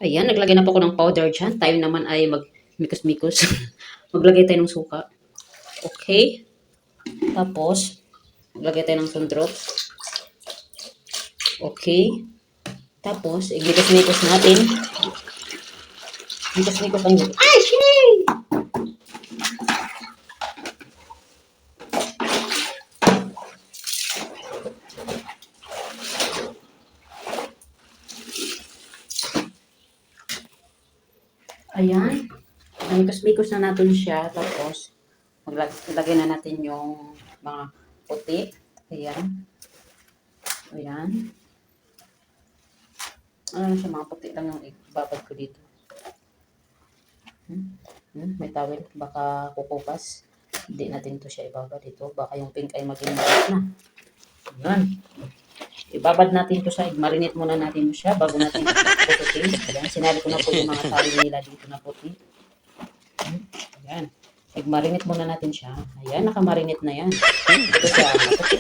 Ayan, naglagay na po ako ng powder dyan. Tayo naman ay mag-mikos-mikos. Maglagay tayo ng suka. Okay. Tapos, maglagay tayo ng sundrop. Okay. Tapos, igmikos-mikos natin. Mikos-mikos ang... Ay, shinay! Ayan. Mikos-mikos na natin siya. Tapos, maglagay na natin yung mga puti. Ayan. Ayan. Ano siya, mga puti lang yung ibabad ko dito. May towel. Baka kukupas. Hindi natin to siya ibabad dito. Baka yung pink ay maging white na. Ayan. Ibabad natin to siya. Marinate muna natin siya bago natin pututin. Ayan. Sinali ko na po yung mga towel nila dito na puti. Ayan. Mag-marinate muna natin siya. Ayan, nakamarinate na yan. Ito siya. Maputi